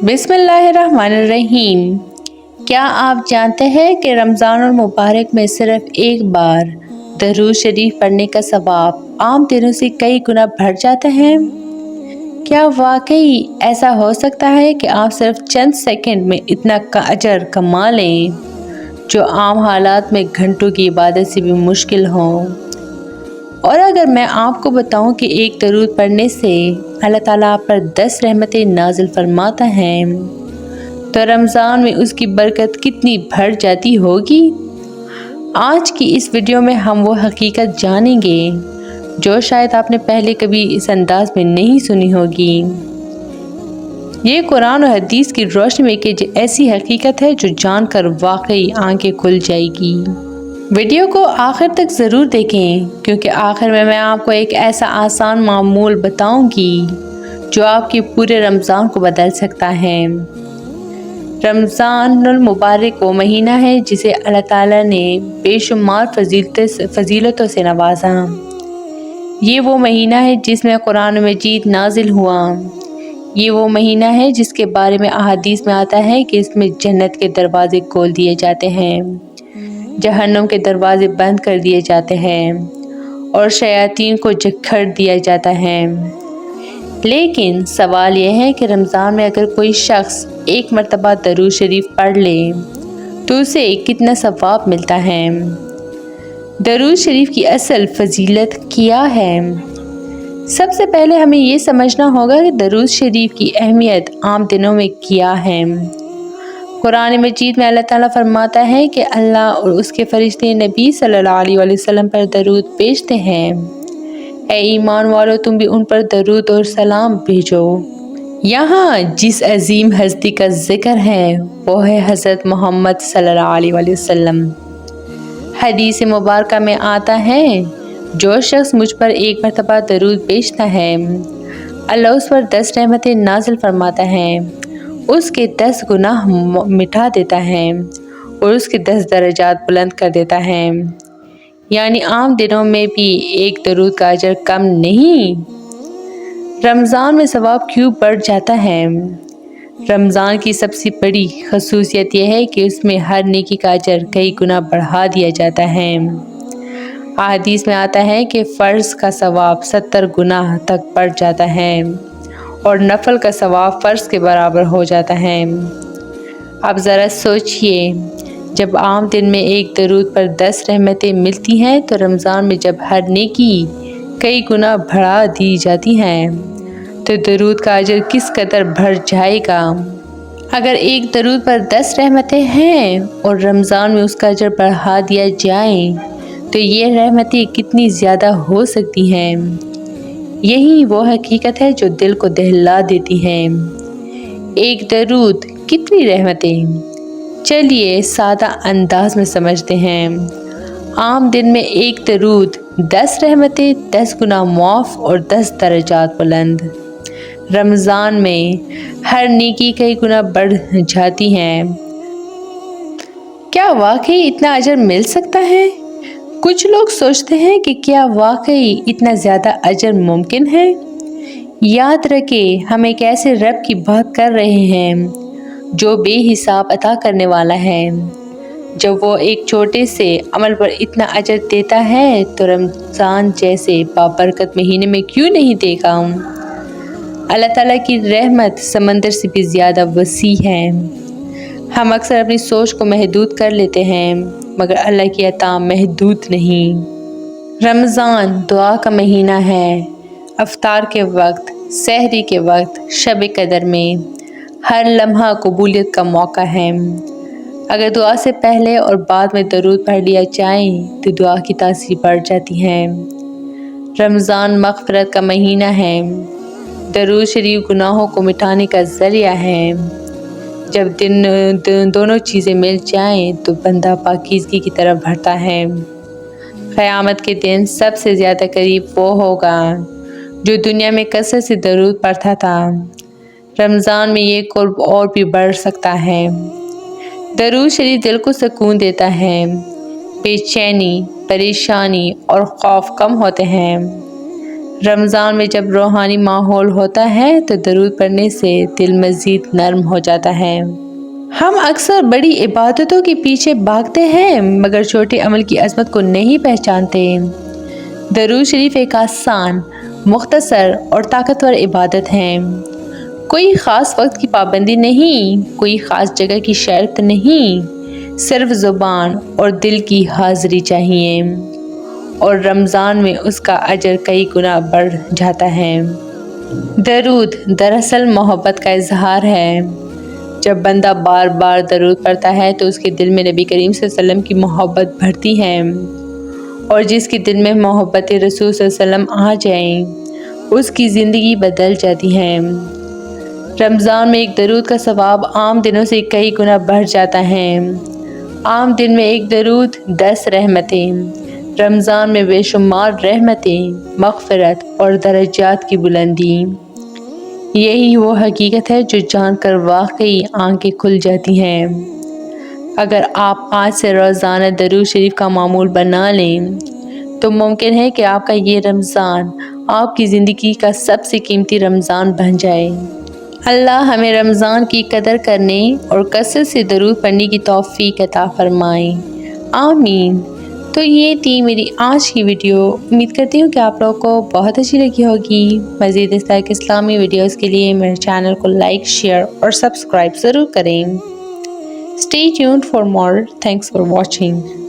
बिस्मिल्लाहिर्रहमानिर्रहीम। क्या आप जानते हैं कि रमज़ान मुबारक में सिर्फ एक बार दरूद शरीफ पढ़ने का सवाब आम दिनों से कई गुना बढ़ जाता है? क्या वाकई ऐसा हो सकता है कि आप सिर्फ चंद सेकंड में इतना अजर कमा लें जो आम हालात में घंटों की इबादत से भी मुश्किल हो? और अगर मैं आपको बताऊं कि एक दरूद पढ़ने से अल्लाह ताला आप पर 10 रहमतें नाजिल फरमाता है, तो रमज़ान में उसकी बरकत कितनी बढ़ जाती होगी। आज की इस वीडियो में हम वो हकीकत जानेंगे जो शायद आपने पहले कभी इस अंदाज में नहीं सुनी होगी। ये कुरान और हदीस की रोशनी में कि ऐसी हकीकत है जो जानकर वाकई आंखें खुल जाएगी। वीडियो को आखिर तक ज़रूर देखें, क्योंकि आखिर में मैं आपको एक ऐसा आसान मामूल बताऊंगी जो आपके पूरे रमज़ान को बदल सकता है। रमज़ानुल मुबारक वो महीना है जिसे अल्लाह ताला ने बेशुमार फजीलतों से नवाजा। ये वो महीना है जिसमें कुरान मजीद नाजिल हुआ। ये वो महीना है जिसके बारे में अहादीस में आता है कि इसमें जन्नत के दरवाजे खोल दिए जाते हैं, जहन्नुम के दरवाजे बंद कर दिए जाते हैं और शयातीन को जकड़ दिया जाता है। लेकिन सवाल यह है कि रमज़ान में अगर कोई शख्स एक मरतबा दरूद शरीफ पढ़ ले तो उसे कितना सवाब मिलता है। दरूद शरीफ की असल फजीलत क्या है? सबसे पहले हमें ये समझना होगा कि दरूद शरीफ की अहमियत आम दिनों में क्या है। कुरान मजीद में अल्लाह ताला फरमाता है कि अल्लाह और उसके फरिश्ते नबी सल्लल्लाहु अलैहि वसल्लम पर दरूद भेजते हैं। ए ईमान वालों, तुम भी उन पर दरूद और सलाम भेजो। यहाँ जिस अजीम हस्ती का जिक्र है वो है हज़रत मोहम्मद सल्लल्लाहु अलैहि वसल्लम। हदीस मुबारक में आता है, जो शख्स मुझ पर एक मरतबा दरूद भेजता है अल्लाह उस पर 10 रहमतें नाजिल फरमाता है, उसके 10 गुनाह मिटा देता है और उसके 10 दर्जात बुलंद कर देता है। यानी आम दिनों में भी एक दरूद का अजर कम नहीं। रमज़ान में सवाब क्यों बढ़ जाता है? रमज़ान की सबसे बड़ी खसूसियत यह है कि उसमें हर नेकी का अजर कई गुना बढ़ा दिया जाता है। हदीस में आता है कि फ़र्ज़ का सवाब 70 गुना तक बढ़ जाता है और नफल का सवाब फ़र्ज़ के बराबर हो जाता है। अब ज़रा सोचिए, जब आम दिन में एक दरूद पर 10 रहमतें मिलती हैं तो रमज़ान में जब हर नेकी कई गुना बढ़ा दी जाती हैं तो दरूद का अजर किस कदर बढ़ जाएगा। अगर एक दरूद पर 10 रहमतें हैं और रमज़ान में उसका अजर बढ़ा दिया जाए तो ये रहमतें कितनी ज़्यादा हो सकती हैं। यही वो हकीकत है जो दिल को दहला देती है। एक दरूद कितनी रहमतें? चलिए सादा अंदाज में समझते हैं। आम दिन में एक दरूद 10 रहमतें, 10 गुना मुआफ़ और 10 दर्जात बुलंद। रमज़ान में हर नेकी कई गुना बढ़ जाती हैं। क्या वाकई इतना अजर मिल सकता है? कुछ लोग सोचते हैं कि क्या वाकई इतना ज़्यादा अजर मुमकिन है। याद रखें, हम एक ऐसे रब की बात कर रहे हैं जो बेहिसाब अता करने वाला है। जब वो एक छोटे से अमल पर इतना अजर देता है तो रमज़ान जैसे बाबरकत महीने में क्यों नहीं देगा। अल्लाह ताला की रहमत समंदर से भी ज़्यादा वसी है। हम अक्सर अपनी सोच को महदूद कर लेते हैं, मगर अल्लाह की अता महदूद नहीं। रमज़ान दुआ का महीना है। अफ्तार के वक्त, सहरी के वक्त, शब कदर में हर लम्हा कबूलियत का मौका है। अगर दुआ से पहले और बाद में दरूद पढ़ लिया जाए तो दुआ की तासीर बढ़ जाती है। रमज़ान मग़फ़िरत का महीना है। दरूद शरीफ गुनाहों को मिटाने का ज़रिया है। जब दोनों चीज़ें मिल जाएं तो बंदा पाकीज़गी की तरफ बढ़ता है। क़यामत के दिन सबसे ज़्यादा करीब वो होगा जो दुनिया में कसरत से दरूद पढ़ता था। रमज़ान में ये कुर्ब और भी बढ़ सकता है। दरूद शरीफ दिल को सुकून देता है। बेचैनी, परेशानी और खौफ कम होते हैं। رمضان میں جب روحانی ماحول ہوتا ہے تو درود پڑھنے سے دل مزید نرم ہو جاتا ہے۔ ہم اکثر بڑی عبادتوں کے پیچھے بھاگتے ہیں مگر چھوٹے عمل کی عظمت کو نہیں پہچانتے۔ درود شریف ایک آسان، مختصر اور طاقتور عبادت ہے۔ کوئی خاص وقت کی پابندی نہیں، کوئی خاص جگہ کی شرط نہیں، صرف زبان اور دل کی حاضری چاہیے، اور رمضان میں اس کا اجر کئی گنا بڑھ جاتا ہے۔ درود دراصل محبت کا اظہار ہے۔ جب بندہ بار بار درود پڑھتا ہے تو اس کے دل میں نبی کریم صلی اللہ علیہ وسلم کی محبت بڑھتی ہے، اور جس کے دل میں محبت رسول صلی اللہ علیہ وسلم آ جائیں اس کی زندگی بدل جاتی ہے۔ رمضان میں ایک درود کا ثواب عام دنوں سے کئی گنا بڑھ جاتا ہے۔ عام دن میں ایک درود 10 رحمتیں، رمضان میں بے شمار رحمتیں، مغفرت اور درجات کی بلندی۔ یہی وہ حقیقت ہے جو جان کر واقعی آنکھیں کھل جاتی ہیں۔ اگر آپ آج سے روزانہ درود شریف کا معمول بنا لیں تو ممکن ہے کہ آپ کا یہ رمضان آپ کی زندگی کا سب سے قیمتی رمضان بن جائے۔ اللہ ہمیں رمضان کی قدر کرنے اور کثرت سے درود پڑھنے کی توفیق عطا فرمائے، آمین۔ تو یہ تھی میری آج کی ویڈیو۔ امید کرتی ہوں کہ آپ لوگوں کو بہت اچھی لگی ہوگی۔ مزید اس طرح کے اسلامی ویڈیوز کے لیے میرے چینل کو لائک، شیئر اور سبسکرائب ضرور کریں۔ Stay tuned for more. Thanks for watching.